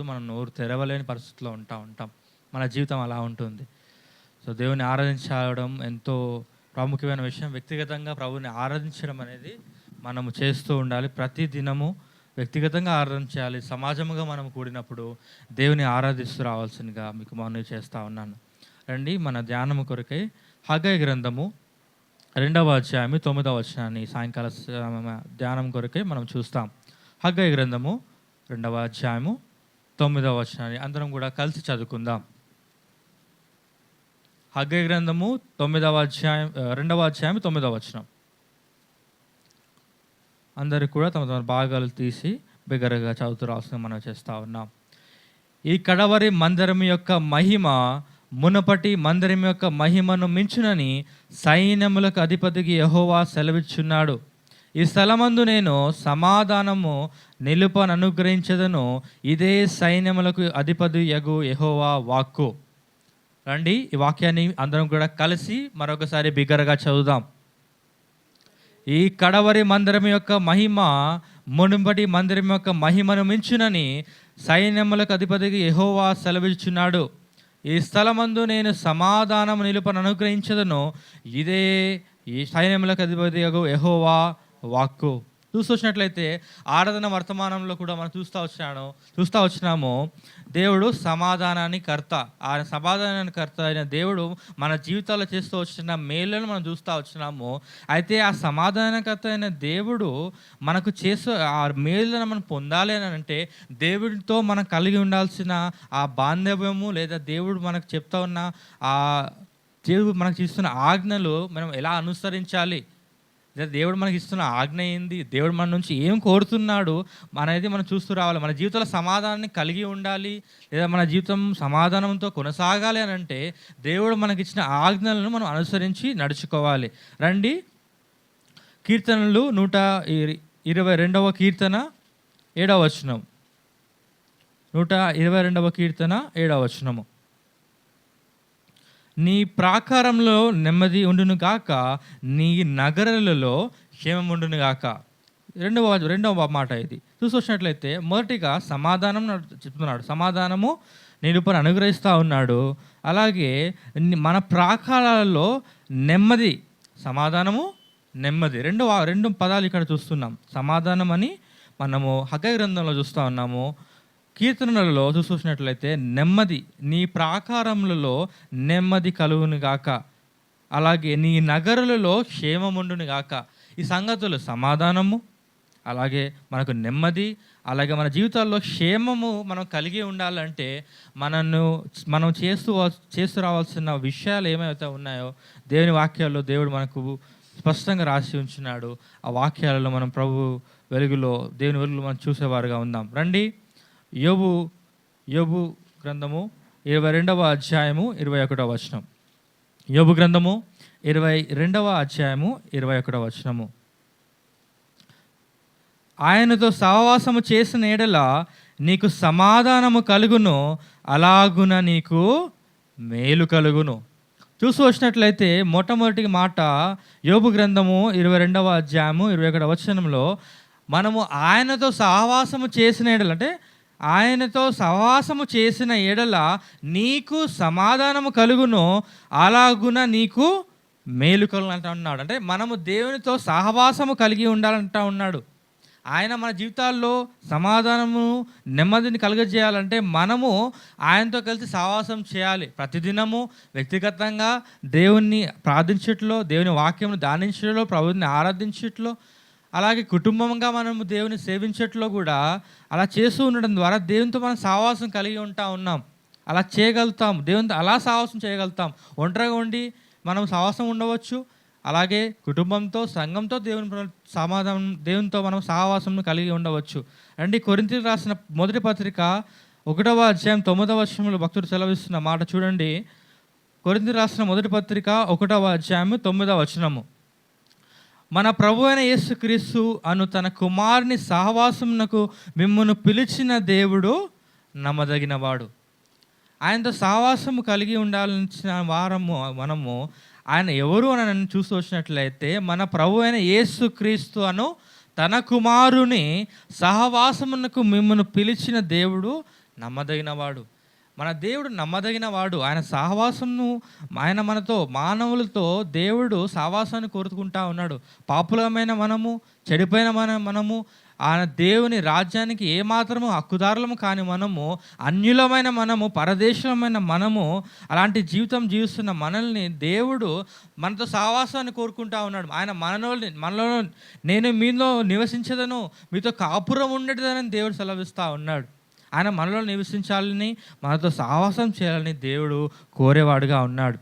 మనం నోరు తెరవలేని పరిస్థితిలో ఉంటాం. మన జీవితం అలా ఉంటుంది. సో దేవుని ఆరాధించడం ఎంతో ప్రాముఖ్యమైన విషయం. వ్యక్తిగతంగా ప్రభుని ఆరాధించడం అనేది మనము చేస్తూ ఉండాలి. ప్రతి దినము వ్యక్తిగతంగా ఆరాధించాలి. సమాజముగా మనం కూడినప్పుడు దేవుని ఆరాధిస్తూ రావాల్సిందిగా మీకు మనవి చేస్తూ ఉన్నాను. రండి, మన ధ్యానము కొరకై హగ్గయి గ్రంథము 2వ అధ్యాయము 9వ వచనాన్ని సాయంకాల ధ్యానం కొరకై మనం చూస్తాం. హగ్గయి గ్రంథము 2వ అధ్యాయము 9వ వచనాన్ని అందరం కూడా కలిసి చదువుకుందాం. హగ్గయి గ్రంథము 2వ అధ్యాయం 9వ వచనం. అందరికి కూడా తమ తమ భాగాలు తీసి బిగ్గరగా చదువుతూ రాసిన మనం చేస్తూ ఉన్నాం. ఈ కడవరి మందిరం యొక్క మహిమ మునపటి మందిరం యొక్క మహిమను మించునని సైన్యములకు అధిపతికి యెహోవా సెలవిచ్చున్నాడు. ఈ స్థలమందు నేను సమాధానము నిలుపననుగ్రహించదను, ఇదే సైన్యములకు అధిపతి యగు యెహోవా వాక్కు. రండి, ఈ వాక్యాన్ని అందరం కూడా కలిసి మరొకసారి బిగ్గరగా చదువుదాం. ఈ కడవరి మందిరం యొక్క మహిమ మునుపటి మందిరం యొక్క మహిమను మించునని సైన్యములకు అధిపతికి యెహోవా సెలవిచ్చున్నాడు. ఈ స్థలమందు నేను సమాధానం నిలుపను అనుగ్రహించదను, ఇదే ఈ సైన్యములకు అధిపతి యెహోవా వాక్కు. చూసినట్లయితే ఆరాధన వర్తమానంలో కూడా మనం చూస్తూ వచ్చినాము. దేవుడు సమాధానాన్ని కర్త. ఆ సమాధానాన్ని కర్త అయిన దేవుడు మన జీవితాల్లో చేస్తూ వచ్చిన మేలులను మనం చూస్తూ వచ్చినాము. అయితే ఆ సమాధానకర్త అయిన దేవుడు మనకు ఆ మేలులను మనం పొందాలి అని అంటే దేవుడితో మనం కలిగి ఉండాల్సిన ఆ బాంధవ్యము, లేదా దేవుడు మనకు చెప్తా ఉన్న ఆ దేవుడు మనకు ఇస్తున్న ఆజ్ఞలు మనం ఎలా అనుసరించాలి, లేదా దేవుడు మనకి ఇస్తున్న ఆజ్ఞ ఏంది, దేవుడు మన నుంచి ఏం కోరుతున్నాడు అనేది మనం చూస్తూ రావాలి. మన జీవితంలో సమాధానాన్ని కలిగి ఉండాలి, లేదా మన జీవితం సమాధానంతో కొనసాగాలి అని అంటే దేవుడు మనకిచ్చిన ఆజ్ఞలను మనం అనుసరించి నడుచుకోవాలి. రండి, కీర్తనలు 122వ కీర్తన 7వ వచనం. 122వ కీర్తన 7వ వచనము. నీ ప్రాకారంలో నెమ్మది ఉండును గాక, నీ నగరాలలో క్షేమం ఉండును గాక. రెండవ మాట ఇది. చూసినట్లయితే మొదటిగా సమాధానం చెప్తున్నాడు. సమాధానము నిలుపని అనుగ్రహిస్తూ ఉన్నాడు. అలాగే మన ప్రాకారాలలో నెమ్మది, సమాధానము నెమ్మది, రెండు పదాలు ఇక్కడ చూస్తున్నాం. సమాధానం అని మనము హగ్గయి గ్రంథంలో చూస్తూ ఉన్నాము. కీర్తనలలో చూసినట్లయితే నెమ్మది, నీ ప్రాకారములలో నెమ్మది కలుగును గాక, అలాగే నీ నగరులలో క్షేమముండును గాక. ఈ సంగతులు సమాధానము, అలాగే మనకు నెమ్మది, అలాగే మన జీవితాల్లో క్షేమము మనం కలిగి ఉండాలంటే మనం చేస్తూ రావాల్సిన విషయాలు ఏమైతే ఉన్నాయో దేవుని వాక్యాల్లో దేవుడు మనకు స్పష్టంగా రాసి ఉంచున్నాడు. ఆ వాక్యాలలో మనం ప్రభు వెలుగులో, దేవుని వెలుగులో మనం చూసేవారుగా ఉందాం. రండి, యోబు గ్రంథము 22వ అధ్యాయము 21వ వచనం. యోబు గ్రంథము 22వ అధ్యాయము 21వ వచనము. ఆయనతో సహవాసము చేసిన ఎడల నీకు సమాధానము కలుగును, అలాగున నీకు మేలు కలుగును. వచ్చినట్లయితే మొట్టమొదటి మాట యోబు గ్రంథము 22వ అధ్యాయము 21వ వచనంలో మనము ఆయనతో సహవాసము చేసిన ఎడల, అంటే ఆయనతో సహవాసము చేసిన ఎడల నీకు సమాధానము కలుగును, అలాగున నీకు మేలు కలుగును అంటూ ఉన్నాడు. అంటే మనము దేవునితో సహవాసము కలిగి ఉండాలంటా ఉన్నాడు. ఆయన మన జీవితాల్లో సమాధానము నెమ్మదిని కలుగజేయాలంటే మనము ఆయనతో కలిసి సహవాసం చేయాలి. ప్రతిదినము వ్యక్తిగతంగా దేవుణ్ణి ప్రార్థించట్లో, దేవుని వాక్యమును ధ్యానించట్లో, ప్రభువుని ఆరాధించట్లో, అలాగే కుటుంబంగా మనము దేవుని సేవించట్లో కూడా అలా చేస్తూ ఉండడం ద్వారా దేవునితో మనం సహవాసం కలిగి ఉన్నాం. అలా చేయగలుగుతాం, దేవునితో అలా సహవాసం చేయగలుగుతాం. ఒంటరిగా ఉండి మనం సహవాసం ఉండవచ్చు, అలాగే కుటుంబంతో, సంఘంతో దేవునితో మనం సహవాసం కలిగి ఉండవచ్చు. అండి, కొరింథీయులకు రాసిన మొదటి పత్రిక 1వ అధ్యాయం 9వ వచనంలో భక్తుడు సెలవిస్తున్న మాట చూడండి. కొరింథీయులకు రాసిన మొదటి పత్రిక 1వ అధ్యాయం 9వ వచనము. మన ప్రభు అయిన యేసుక్రీస్తు అను తన కుమారుని సహవాసమునకు మిమ్మును పిలిచిన దేవుడు నమ్మదగినవాడు. ఆయనతో సహవాసము కలిగి ఉండాల్సిన వారము మనము. ఆయన ఎవరు అని చూస్తూ వచ్చినట్లయితే మన ప్రభు అయిన యేసుక్రీస్తు అను తన కుమారుని సహవాసమునకు మిమ్మును పిలిచిన దేవుడు నమ్మదగిన వాడు. మన దేవుడు నమ్మదగిన వాడు. ఆయన సహవాసంను ఆయన మనతో మానవులతో దేవుడు సహవాసాన్ని కోరుకుంటా ఉన్నాడు. పాపులమైన మనము, చెడిపోయిన మనము ఆయన దేవుని రాజ్యానికి ఏమాత్రము హక్కుదారులము కాని మనము, అన్యులమైన మనము, పరదేశులమైన మనము, అలాంటి జీవితం జీవిస్తున్న మనల్ని దేవుడు మనతో సహవాసాన్ని కోరుకుంటా ఉన్నాడు. ఆయన మనలో నేను మీలో నివసించదను, మీతో కాపురం ఉండేదని దేవుడు సెలవిస్తూ ఉన్నాడు. ఆయన మనలో నివసించాలని, మనతో సహవాసం చేయాలని దేవుడు కోరేవాడుగా ఉన్నాడు.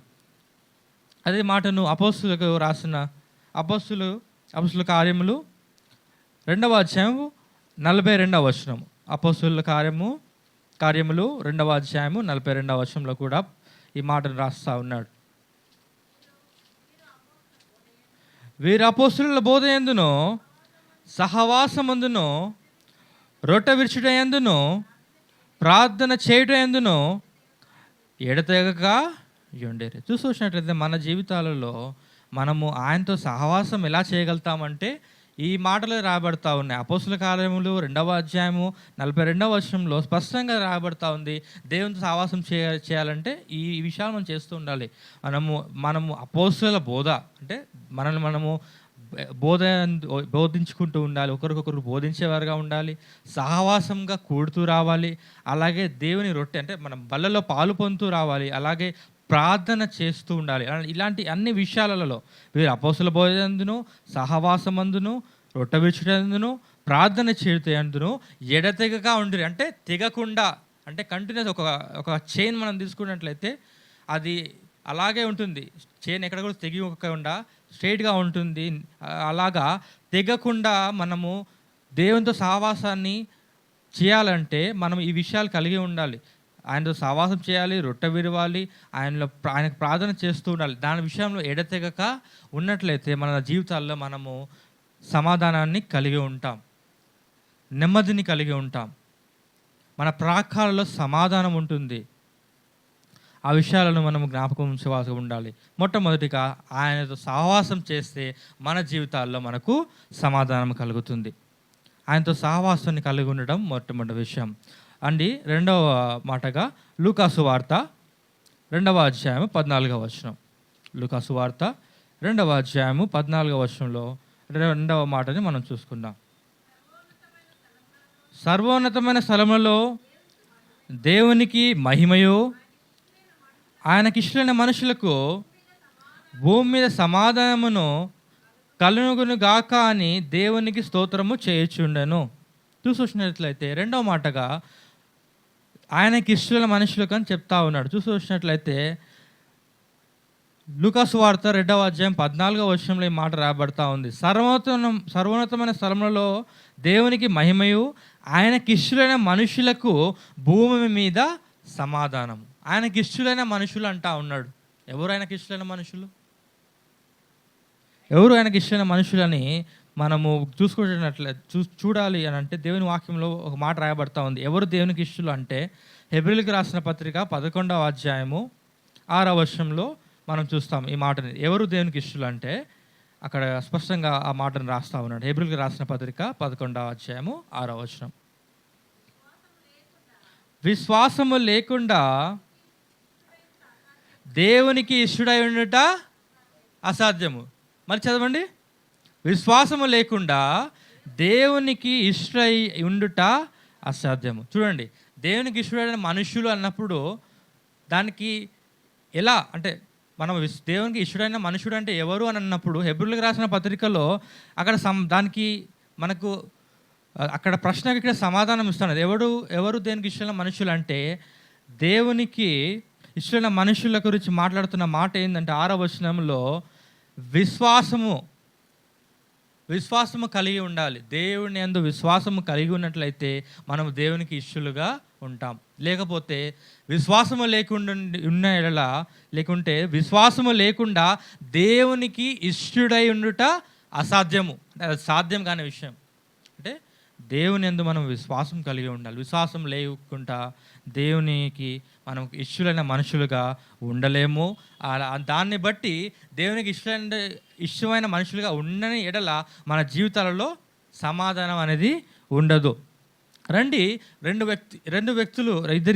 అదే మాటను అపోస్తులకు రాసిన అపోస్తుల కార్యములు 2వ అధ్యాయము 42వ వచనం. అపోస్తుల కార్యములు 2వ అధ్యాయము 42వ వచనంలో కూడా ఈ మాటను రాస్తా ఉన్నాడు. వీరు అపోస్తుల బోధ యందును, సహవాసమందును, రొట్టె విరుచుట యందును, ప్రార్థన చేయటం యందును ఎడతెగక ఉండేరు. చూసినట్లయితే మన జీవితాలలో మనము ఆయనతో సహవాసం ఎలా చేయగలుగుతామంటే ఈ మాటలు రాబడతా ఉన్నాయి. అపోస్తుల కార్యములు 2వ అధ్యాయము 42వ వచనంలో స్పష్టంగా రాబడతా ఉంది. దేవునితో సహవాసం చేయాలంటే ఈ విషయాలు మనం చేస్తూ ఉండాలి. మనము అపోస్తుల బోధ అంటే మనము బోధించుకుంటూ ఉండాలి, ఒకరికొకరు బోధించేవారుగా ఉండాలి, సహవాసంగా కూడుతూ రావాలి. అలాగే దేవుని రొట్టె అంటే మనం బల్లలో పాలు పొందుతూ రావాలి. అలాగే ప్రార్థన చేస్తూ ఉండాలి. ఇలాంటి అన్ని విషయాలలో వీరు అపోస్తుల బోధనందును, సహవాసమందును, రొట్టె విరుచుటందును, ప్రార్థన చేయుటయందును ఎడతెగక ఉండిరి. అంటే తెగకుండా, అంటే కంటిన్యూస్ ఒక చైన్ మనం తీసుకున్నట్లయితే అది అలాగే ఉంటుంది. చైన్ ఎక్కడ కూడా తెగకుండా స్ట్రైట్గా ఉంటుంది. అలాగా తెగకుండా మనము దేవునితో సహవాసాన్ని చేయాలంటే మనం ఈ విషయాలు కలిగి ఉండాలి. ఆయనతో సహవాసం చేయాలి, రొట్టె విరవాలి, ఆయనకు ప్రార్థన చేస్తూ ఉండాలి. దాని విషయంలో ఎడతెగక ఉన్నట్లయితే మన జీవితాల్లో మనము సమాధానాన్ని కలిగి ఉంటాం, నెమ్మదిని కలిగి ఉంటాం, మన ప్రాకాలలో సమాధానం ఉంటుంది. ఆ విషయాలను మనము జ్ఞాపకం ఉంచవలసి ఉండాలి. మొట్టమొదటిగా ఆయనతో సహవాసం చేస్తే మన జీవితాల్లో మనకు సమాధానం కలుగుతుంది. ఆయనతో సహవాసాన్ని కలిగి ఉండడం మొట్టమొదటి విషయం అండి. రెండవ మాటగా లూకాసు వార్త 2వ అధ్యాయము 14వ వచనం. లూకాసు వార్త 2వ అధ్యాయము 14వ వచనంలో 2వ మాటని మనం చూసుకుందాం. సర్వోన్నతమైన స్థలములలో దేవునికి మహిమయు, ఆయనకిష్టమైన మనుషులకు భూమి మీద సమాధానమును కలుగును గాక అని దేవునికి స్తోత్రము చేయుచుండెను. చూసినట్లయితే 2వ మాటగా ఆయనకి ఇష్టమైన మనుషులకు అని చెప్తా ఉన్నాడు. చూసినట్లయితే లూకాసు వార్త 2వ అధ్యాయం 14వ వచనంలో ఈ మాట రాబడతా ఉంది. సర్వోన్నతమైన స్థలములలో దేవునికి మహిమయు, ఆయనకి ఇష్టమైన మనుషులకు భూమి మీద సమాధానం. ఆయనకి ఇష్టమైన మనుషులు అంటా ఉన్నాడు. ఎవరు ఆయనకి ఇష్టమైన మనుషులు? ఎవరు ఆయనకి ఇష్టమైన మనుషులని మనము చూడాలి అని అంటే దేవుని వాక్యంలో ఒక మాట రాయబడతా ఉంది. ఎవరు దేవునికి ఇష్టలు అంటే హెబ్రీయులకు రాసిన పత్రిక 11వ అధ్యాయము 6వ వచనంలో మనం చూస్తాం ఈ మాటని. ఎవరు దేవునికి ఇష్టలు అంటే అక్కడ స్పష్టంగా ఆ మాటను రాస్తా ఉన్నాడు. హెబ్రీయులకు రాసిన పత్రిక 11వ అధ్యాయము 6వ వచనం. విశ్వాసము లేకుండా దేవునికి ఇష్టడై ఉండుట అసాధ్యము. మరి చదవండి. విశ్వాసము లేకుండా దేవునికి ఇష్టడై ఉండుట అసాధ్యము. చూడండి, దేవునికి ఇష్టడైన మనుషులు అన్నప్పుడు దానికి ఎలా అంటే మనం దేవునికి ఇష్టడైన మనుషుడు అంటే ఎవరు అని అన్నప్పుడు హెబ్రీయులకు రాసిన పత్రికలో అక్కడ దానికి మనకు అక్కడ ప్రశ్నకి ఇక్కడ సమాధానం ఇస్తున్నది. ఎవరు దేవునికి ఇష్టమైన మనుషులు అంటే దేవునికి ఇష్టమైన మనుషుల గురించి మాట్లాడుతున్న మాట ఏంటంటే 6వ వచనంలో విశ్వాసము కలిగి ఉండాలి. దేవుని యందు విశ్వాసము కలిగి ఉన్నట్లయితే మనం దేవునికి ఇష్టలుగా ఉంటాం. లేకపోతే విశ్వాసము లేకుండా ఉన్న ఎడల, లేకుంటే విశ్వాసము లేకుండా దేవునికి ఇష్టడై ఉండుట అసాధ్యము. అంటే అది సాధ్యం కాని విషయం. అంటే దేవుని యందు మనం విశ్వాసం కలిగి ఉండాలి. విశ్వాసం లేకుండా దేవునికి మనం ఇష్టలైన మనుషులుగా ఉండలేము. దాన్ని బట్టి దేవునికి ఇష్టమైన మనుషులుగా ఉండని ఎడల మన జీవితాలలో సమాధానం అనేది ఉండదు. రండి.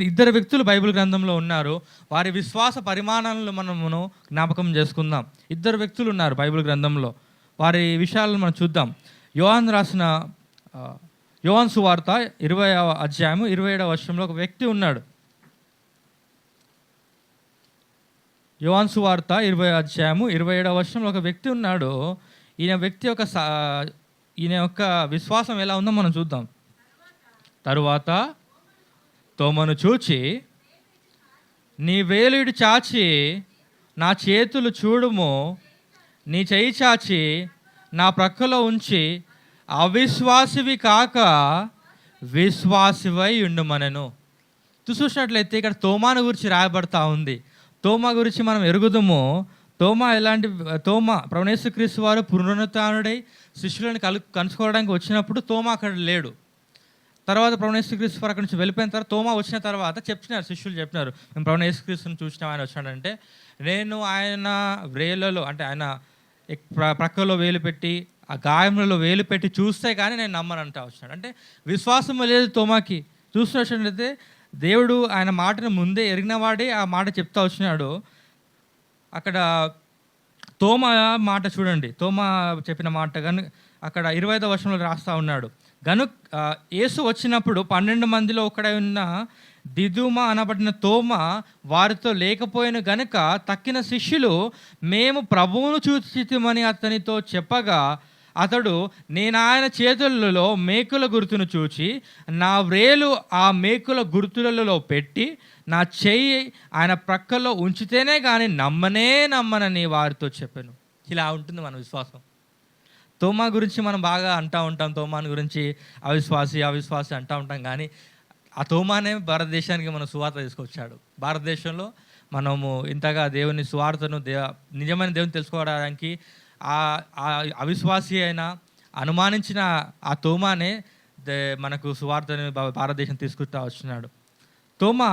ఇద్దరు వ్యక్తులు బైబిల్ గ్రంథంలో ఉన్నారు. వారి విశ్వాస పరిమాణాలను మనమును జ్ఞాపకం చేసుకుందాం. ఇద్దరు వ్యక్తులు ఉన్నారు బైబిల్ గ్రంథంలో. వారి విషయాలను మనం చూద్దాం. యోహాను రాసిన యోహాను సువార్త 20వ అధ్యాయము 27వ వచనంలో ఒక వ్యక్తి ఉన్నాడు. యోహాను సువార్త 20వ అధ్యాయము 27వ వచనంలో ఒక వ్యక్తి ఉన్నాడు. ఈయన యొక్క విశ్వాసం ఎలా ఉందో మనం చూద్దాం. తరువాత తోమను చూచి, నీ వేలుడు చాచి నా చేతులు చూడుము, నీ చేయి చాచి నా ప్రక్కలో ఉంచి అవిశ్వాసివి కాక విశ్వాసివై ఉండుమనెను. చూసినట్లయితే ఇక్కడ తోమాను గురించి రాయబడతా ఉంది. తోమా గురించి మనం ఎరుగుదము. తోమా ప్రభువైన యేసుక్రీస్తు వారు పునరుత్థానుడై శిష్యులను కలుసుకోవడానికి వచ్చినప్పుడు తోమా అక్కడ లేడు. తర్వాత ప్రభువైన యేసుక్రీస్తు వారు అక్కడి నుంచి వెళ్ళిపోయిన తర్వాత తోమా వచ్చిన తర్వాత శిష్యులు చెప్పినారు, మేము ప్రభువైన యేసుక్రీస్తుని చూసినాం, ఆయన వచ్చాడంటే. నేను ఆయన వ్రేలలో, అంటే ఆయన ప్రక్కలో వేలు పెట్టి ఆ గాయములలో వేలు పెట్టి చూస్తే కానీ నేను నమ్మనంటా వచ్చినాడు. అంటే విశ్వాసం లేదు తోమాకి. చూసినట్లయితే దేవుడు ఆయన మాటను ముందే ఎరిగినవాడే ఆ మాట చెప్తా వచ్చినాడు. అక్కడ తోమా మాట చూడండి, తోమా చెప్పిన మాట కానీ అక్కడ 25వ వచనంలో రాస్తూ ఉన్నాడు. యేసు వచ్చినప్పుడు 12 మందిలో ఒకడై ఉన్న దిదుమ అనబడిన తోమా వారితో లేకపోయిన గనుక తక్కిన శిష్యులు మేము ప్రభువును చూచితిమని అతనితో చెప్పగా, అతడు నేను ఆయన చేతులలో మేకుల గుర్తును చూచి నా వ్రేలు ఆ మేకుల గుర్తులలో పెట్టి నా చెయ్యి ఆయన ప్రక్కలో ఉంచితేనే కానీ నమ్మనని వారితో చెప్పాను. ఇలా ఉంటుంది మన విశ్వాసం. తోమా గురించి మనం బాగా అంటూ ఉంటాం, తోమాని గురించి అవిశ్వాసి అంటూ ఉంటాం. కానీ ఆ తోమానే భారతదేశానికి మనం సువార్త తీసుకొచ్చాడు. భారతదేశంలో మనము ఇంతగా దేవుని సువార్తను నిజమైన దేవుని తెలుసుకోవడానికి ఆ అవిశ్వాసి అయినా అనుమానించిన ఆ తోమానే మనకు సువార్తని భారతదేశం తీసుకుంటూ వచ్చినాడు. తోమా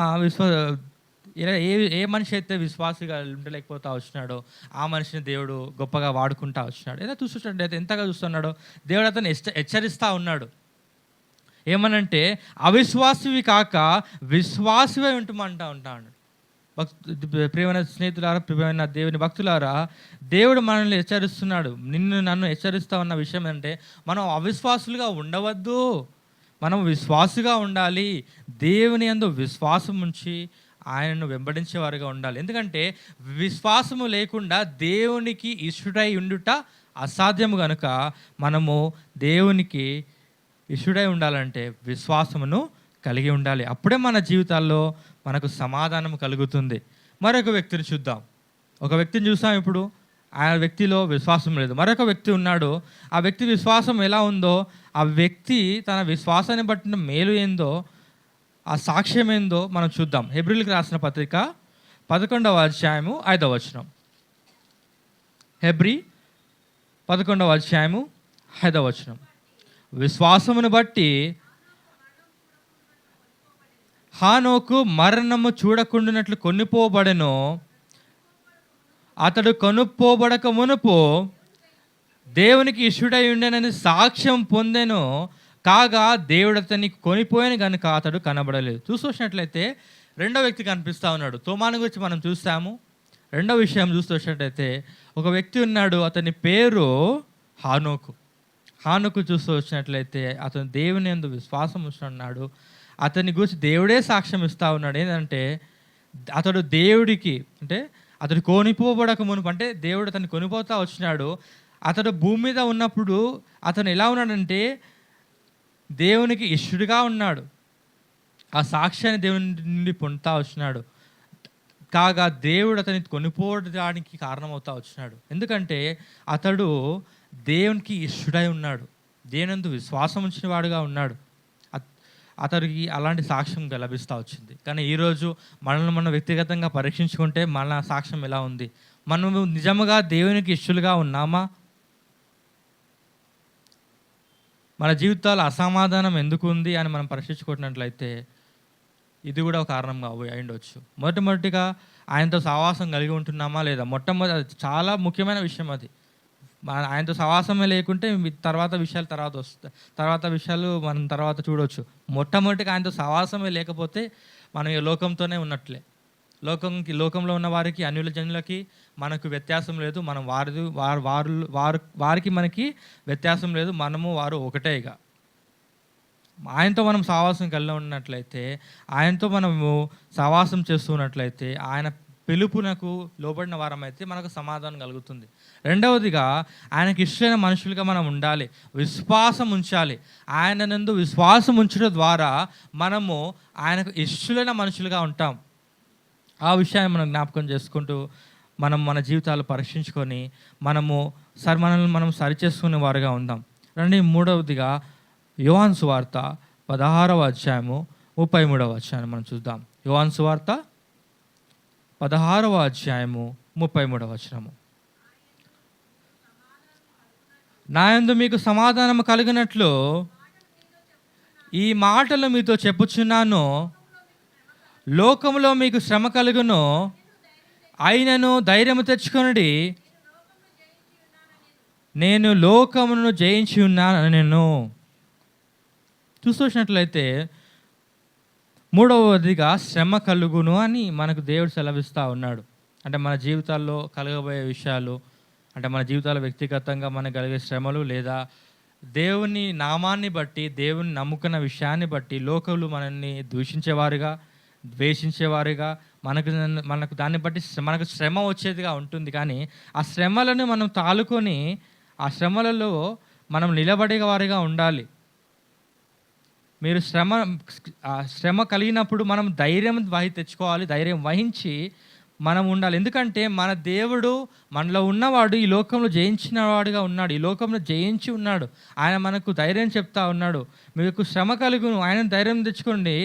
ఏ మనిషి అయితే విశ్వాసిగా ఉండలేకపోతా వచ్చినాడో ఆ మనిషిని దేవుడు గొప్పగా వాడుకుంటా వచ్చినాడు. ఏదో చూస్తుంటే ఎంతగా చూస్తున్నాడో దేవుడు అతను హెచ్చరిస్తూ ఉన్నాడు. ఏమనంటే అవిశ్వాసివి కాక విశ్వాసివై ఉంటుమంటా ఉంటాడు. ప్రియమైన స్నేహితులారా, ప్రియమైన దేవుని భక్తులారా, దేవుడు మనల్ని హెచ్చరిస్తున్నాడు. నన్ను హెచ్చరిస్తా ఉన్న విషయం అంటే మనం అవిశ్వాసులుగా ఉండవద్దు, మనం విశ్వాసుగా ఉండాలి. దేవుని యందు విశ్వాసం ఉంచి ఆయనను వెంబడించేవారుగా ఉండాలి. ఎందుకంటే విశ్వాసము లేకుండా దేవునికి ఇష్టడై ఉండుట అసాధ్యము కనుక మనము దేవునికి ఇష్టడై ఉండాలంటే విశ్వాసమును కలిగి ఉండాలి. అప్పుడే మన జీవితాల్లో మనకు సమాధానం కలుగుతుంది. మరొక వ్యక్తిని చూద్దాం. ఒక వ్యక్తిని చూసాం ఇప్పుడు, ఆ వ్యక్తిలో విశ్వాసం లేదు. మరొక వ్యక్తి ఉన్నాడు. ఆ వ్యక్తి విశ్వాసం ఎలా ఉందో, ఆ వ్యక్తి తన విశ్వాసాన్ని బట్టిన మేలు ఏందో, ఆ సాక్ష్యం ఏందో మనం చూద్దాం. హెబ్రీయులకు రాసిన పత్రిక 11వ అధ్యాయము 5వ వచనం. హెబ్రీ 11వ అధ్యాయము 5వ వచనం. విశ్వాసమును బట్టి హానోకు మరణము చూడకుండానట్లు కొనిపోబడెను. అతడు కొనుక్కోబడక మునుపు దేవునికి ఇష్టుడై ఉండెనని సాక్ష్యం పొందెను. కాగా దేవుడు అతన్ని కొనిపోయిన కనుక అతడు కనబడలేదు. చూసినట్లయితే రెండో వ్యక్తి కనిపిస్తూ ఉన్నాడు. తోమాను గురించి మనం చూస్తాము. రెండో విషయం చూసినట్లయితే ఒక వ్యక్తి ఉన్నాడు, అతని పేరు హానోకు చూస్తూ వచ్చినట్లయితే అతను దేవుని యందు విశ్వాసం ఉంటున్నాడు. అతని గురించి దేవుడే సాక్ష్యం ఇస్తూ ఉన్నాడు. ఏంటంటే అతడు దేవుడికి, అంటే అతడు కొనిపోబడక మునుపు, అంటే దేవుడు అతన్ని కొనిపోతా వచ్చినాడు. అతడు భూమి మీద ఉన్నప్పుడు అతను ఎలా ఉన్నాడంటే దేవునికి ఇష్టడుగా ఉన్నాడు. ఆ సాక్ష్యాన్ని దేవుని నుండి పొందుతా వచ్చినాడు. కాగా దేవుడు అతన్ని కొనిపోవడానికి కారణమవుతా వచ్చినాడు. ఎందుకంటే అతడు దేవునికి ఇష్టడై ఉన్నాడు, దేవునందు విశ్వాసం ఉంచిన వాడుగా ఉన్నాడు. అతడికి అలాంటి సాక్ష్యం లభిస్తూ వచ్చింది. కానీ ఈరోజు మనల్ని మనం వ్యక్తిగతంగా పరీక్షించుకుంటే మన సాక్ష్యం ఎలా ఉంది? మనము నిజముగా దేవునికి ఇష్టలుగా ఉన్నామా? మన జీవితాల్లో అసమాధానం ఎందుకు ఉంది అని మనం పరీక్షించుకుంటున్నట్లయితే ఇది కూడా ఒక కారణంగా అయ్యుండొచ్చు. మొట్టమొదటిగా ఆయనతో సహవాసం కలిగి ఉంటున్నామా లేదా? మొట్టమొదటి చాలా ముఖ్యమైన విషయం అది. ఆయనతో సహవాసమే లేకుంటే తర్వాత విషయాలు తర్వాత విషయాలు మనం తర్వాత చూడవచ్చు. మొట్టమొదటిగా ఆయనతో సహవాసమే లేకపోతే మనం ఈ లోకంతోనే ఉన్నట్లే. లోకంలో ఉన్న వారికి, అన్యుల జనులకి మనకు వ్యత్యాసం లేదు. మనం వారికి మనకి వ్యత్యాసం లేదు. మనము వారు ఒకటే. ఇక ఆయనతో మనం సహవాసం కలిగి ఉన్నట్లయితే, ఆయనతో మనము సహవాసం చేస్తున్నట్లయితే, ఆయన పిలుపునకు లోబడిన వారమైతే మనకు సమాధానం కలుగుతుంది. రెండవదిగా ఆయనకి ఇష్టమైన మనుషులుగా మనం ఉండాలి, విశ్వాసం ఉంచాలి. ఆయన నందు విశ్వాసం ఉంచడం ద్వారా మనము ఆయనకు ఇష్టమైన మనుషులుగా ఉంటాం. ఆ విషయాన్ని మనం జ్ఞాపకం చేసుకుంటూ మనం మన జీవితాలు పరీక్షించుకొని మనల్ని మనం సరిచేసుకునే వారుగా ఉందాం. రండి, మూడవదిగా యోహాను సువార్త 16వ అధ్యాయము 33వ వచనాన్ని మనం చూద్దాం. యోహాను సువార్త 16వ అధ్యాయము 33వ వచనము. నా యందు మీకు సమాధానం కలిగినట్లు ఈ మాటలు మీతో చెప్పుచున్నాను. లోకంలో మీకు శ్రమ కలుగును, అయినను ధైర్యము తెచ్చుకొనుడి, నేను లోకమును జయించి ఉన్నాను. చూసినట్లయితే మూడవదిగా శ్రమ కలుగును అని మనకు దేవుడు సెలవిస్తూ ఉన్నాడు. అంటే మన జీవితాల్లో కలగబోయే విషయాలు, అంటే మన జీవితాల్లో వ్యక్తిగతంగా మనకు కలిగే శ్రమలు, లేదా దేవుని నామాన్ని బట్టి, దేవుని నమ్ముకున్న విషయాన్ని బట్టి లోకములు మనల్ని దూషించేవారుగా, ద్వేషించేవారుగా, మనకు దాన్ని బట్టి మనకు శ్రమ వచ్చేదిగా ఉంటుంది. కానీ ఆ శ్రమలను మనం తాలుకొని ఆ శ్రమలలో మనం నిలబడే వారిగా ఉండాలి. మీరు శ్రమ కలిగినప్పుడు మనం ధైర్యం తెచ్చుకోవాలి, ధైర్యం వహించి మనం ఉండాలి. ఎందుకంటే మన దేవుడు మనలో ఉన్నవాడు ఈ లోకంలో జయించిన వాడుగా ఉన్నాడు, ఈ లోకంలో జయించి ఉన్నాడు. ఆయన మనకు ధైర్యం చెప్తా ఉన్నాడు. మీకు శ్రమ కలుగును, ఆయన ధైర్యం తెచ్చుకోండి,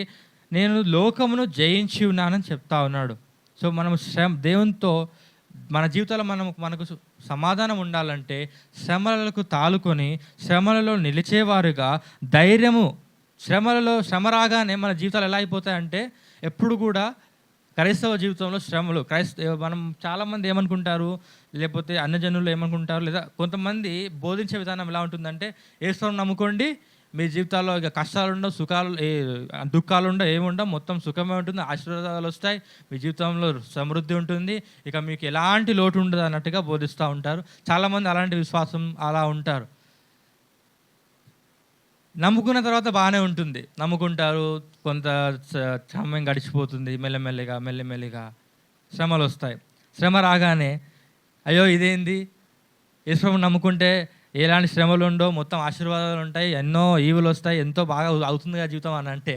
నేను లోకమును జయించి ఉన్నానని చెప్తా ఉన్నాడు. సో మనం దేవునితో మన జీవితంలో మనకు సమాధానం ఉండాలంటే శ్రమలకు తాలుకొని శ్రమలలో నిలిచేవారుగా ధైర్యము, శ్రమ రాగానే మన జీవితాలు ఎలా అయిపోతాయంటే, ఎప్పుడు కూడా క్రైస్తవ జీవితంలో శ్రమలు, మనం చాలామంది ఏమనుకుంటారు, లేకపోతే అన్యజనులు ఏమనుకుంటారు, లేదా కొంతమంది బోధించే విధానం ఎలా ఉంటుందంటే, యేసుని నమ్ముకోండి, మీ జీవితాల్లో ఇక కష్టాలు ఉండవు, దుఃఖాలు ఉండవు, ఏముండవు, మొత్తం సుఖమే ఉంటుంది, ఆశీర్వాదాలు వస్తాయి, మీ జీవితంలో సమృద్ధి ఉంటుంది, ఇక మీకు ఎలాంటి లోటు ఉండదు అన్నట్టుగా బోధిస్తూ ఉంటారు. చాలామంది అలాంటి విశ్వాసం అలా ఉంటారు. నమ్ముకున్న తర్వాత బాగానే ఉంటుంది, నమ్ముకుంటారు, కొంత సమయం గడిచిపోతుంది, మెల్లమెల్లిగా శ్రమలు వస్తాయి. శ్రమ రాగానే అయ్యో ఇదేంది, యేసుప్రభుని నమ్ముకుంటే ఎలాంటి శ్రమలు ఉండవు, మొత్తం ఆశీర్వాదాలు ఉంటాయి, ఎన్నో ఈవులు వస్తాయి, ఎంతో బాగా అవుతుందిగా జీవితం అని అంటే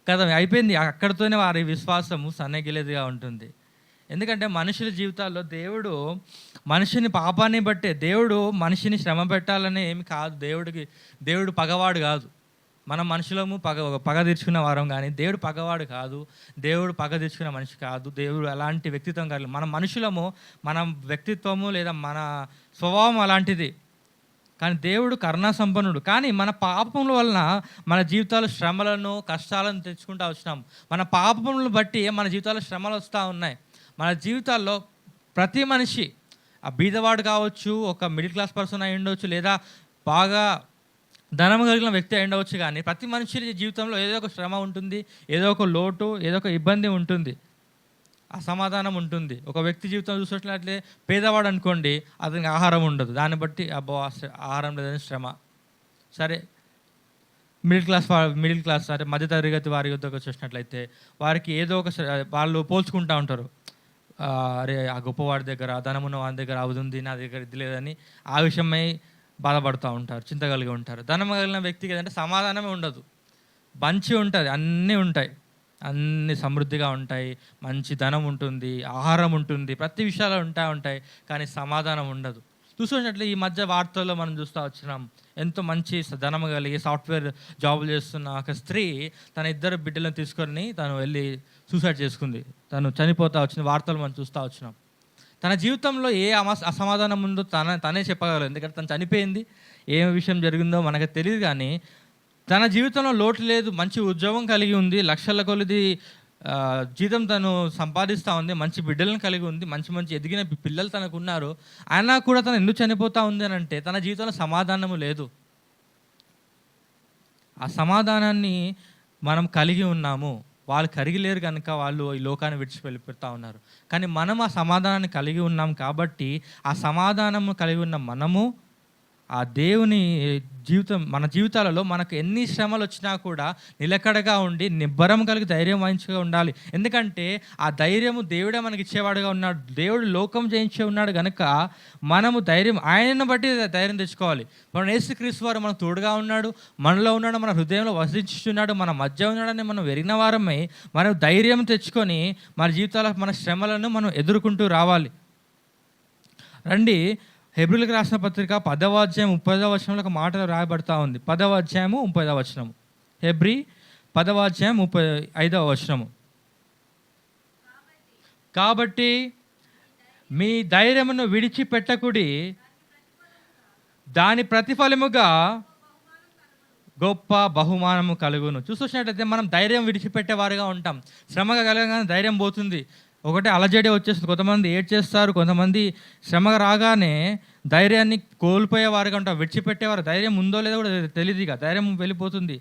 కదా అయిపోయింది. అక్కడితోనే వారి విశ్వాసము సన్నగిలేదిగా ఉంటుంది. ఎందుకంటే మనుషుల జీవితాల్లో దేవుడు మనిషిని పాపాన్ని బట్టే, దేవుడు మనిషిని శ్రమ పెట్టాలని ఏమి కాదు. దేవుడు పగవాడు కాదు. మనం మనుషులము పగ తీర్చుకున్న వారం, కానీ దేవుడు పగవాడు కాదు, దేవుడు పగ తీర్చుకున్న మనిషి కాదు, దేవుడు అలాంటి వ్యక్తిత్వం కాదు. మన మనుషులము, మన వ్యక్తిత్వము లేదా మన స్వభావం అలాంటిది, కానీ దేవుడు కరుణా సంపన్నుడు. కానీ మన పాపముల వలన మన జీవితాలు శ్రమలను, కష్టాలను తెచ్చుకుంటూ వచ్చినాం. మన పాపములను బట్టి మన జీవితాల్లో శ్రమలు వస్తూ ఉన్నాయి. మన జీవితాల్లో ప్రతి మనిషి, ఆ బీదవాడు కావచ్చు, ఒక మిడిల్ క్లాస్ పర్సన్ అయి ఉండవచ్చు, లేదా బాగా ధనం కలిగిన వ్యక్తి అయి ఉండవచ్చు, కానీ ప్రతి మనిషి జీవితంలో ఏదో ఒక శ్రమ ఉంటుంది, ఏదో ఒక లోటు, ఏదో ఒక ఇబ్బంది ఉంటుంది, అసమాధానం ఉంటుంది. ఒక వ్యక్తి జీవితం చూసినట్లయితే పేదవాడు అనుకోండి, అతనికి ఆహారం ఉండదు, దాన్ని బట్టి అబ్బో ఆహారం లేదని శ్రమ. సరే మిడిల్ క్లాస్ అంటే మధ్యతరగతి వారి యుద్ధకు వచ్చేసినట్లయితే వారికి ఏదో ఒక వాళ్ళు పోల్చుకుంటూ ఉంటారు, అరే ఆ గొప్పవాడి దగ్గర, ధనమున్న వాడి దగ్గర అవుతుంది, నా దగ్గర ఇది లేదని ఆ విషయమై బాధపడుతూ ఉంటారు, చింత కలిగి ఉంటారు. ధనం కలిగిన వ్యక్తికి ఏదంటే సమాధానమే ఉండదు, మంచి ఉంటుంది, అన్నీ ఉంటాయి, అన్ని సమృద్ధిగా ఉంటాయి, మంచి ధనం ఉంటుంది, ఆహారం ఉంటుంది, ప్రతి విషయాలు ఉంటాయి, కానీ సమాధానం ఉండదు. చూసినట్లు ఈ మధ్య వార్తల్లో మనం చూస్తూ వచ్చినాం, ఎంతో మంచి ధనం కలిగి సాఫ్ట్వేర్ జాబులు చేస్తున్న ఒక స్త్రీ తన 2 బిడ్డలను తీసుకొని తను వెళ్ళి సూసైడ్ చేసుకుంది, తను చనిపోతా వచ్చిన వార్తలు మనం చూస్తూ వచ్చినాం. తన జీవితంలో ఏ అసమాధానం ఉందో తనే చెప్పగలరు, ఎందుకంటే తను చనిపోయింది, ఏ విషయం జరిగిందో మనకు తెలియదు, కానీ తన జీవితంలో లోటు లేదు, మంచి ఉద్యోగం కలిగి ఉంది, లక్షల కొలది జీతం తను సంపాదిస్తూ ఉంది, మంచి బిడ్డలను కలిగి ఉంది, మంచి మంచి ఎదిగిన పిల్లలు తనకు ఉన్నారు. అయినా కూడా తను ఎందుకు చనిపోతూ ఉంది అని అంటే తన జీవితంలో సమాధానము లేదు. ఆ సమాధానాన్ని మనం కలిగి ఉన్నాము. వాళ్ళు కలిగి లేరు కనుక వాళ్ళు ఈ లోకాన్ని విడిచి వెళ్ళిపోతూ ఉన్నారు. కానీ మనం ఆ సమాధానాన్ని కలిగి ఉన్నాం కాబట్టి ఆ సమాధానము కలిగి ఉన్న మనము ఆ దేవుని జీవితం మన జీవితాలలో మనకు ఎన్ని శ్రమలు వచ్చినా కూడా నిలకడగా ఉండి నిబ్బరం కలిగి ధైర్యం వహించుగా ఉండాలి. ఎందుకంటే ఆ ధైర్యము దేవుడే మనకి ఇచ్చేవాడుగా ఉన్నాడు. దేవుడు లోకం జయించే ఉన్నాడు కనుక మనము ధైర్యం ఆయనను బట్టి ధైర్యం తెచ్చుకోవాలి. మనం యేసుక్రీస్తు వారు మనకు తోడుగా ఉన్నాడు, మనలో ఉన్నాడు, మన హృదయంలో వసించుచున్నాడు, మన మధ్య ఉన్నాడని మనం ఎరిగిన వారమై మనం ధైర్యం తెచ్చుకొని మన జీవితాల మన శ్రమలను మనం ఎదుర్కొంటూ రావాలి. రండి, హెబ్రీయులకు రాసిన పత్రిక 10వ అధ్యాయం 30వ వచనంలో ఒక మాట రాయబడతా ఉంది. 10వ అధ్యాయము 30వ వచనము. హెబ్రీ 10వ అధ్యాయం 35వ వచనము. కాబట్టి మీ ధైర్యమును విడిచిపెట్టకుడి, దాని ప్రతిఫలముగా గొప్ప బహుమానము కలుగును. చూసినట్లయితే మనం ధైర్యం విడిచిపెట్టేవారుగా ఉంటాం. శ్రమగా కలగగానే ధైర్యం పోతుంది. ఒకటే అలజడి వచ్చేస్తుంది. కొంతమంది ఏడ్చేస్తారు, కొంతమంది శ్రమగా రాగానే ధైర్యాన్ని కోల్పోయేవారుగా ఉంటారు, విడిచిపెట్టేవారు. ధైర్యం ఉందో లేదో కూడా తెలియదు, ఇక ధైర్యం వెళ్ళిపోతుంది.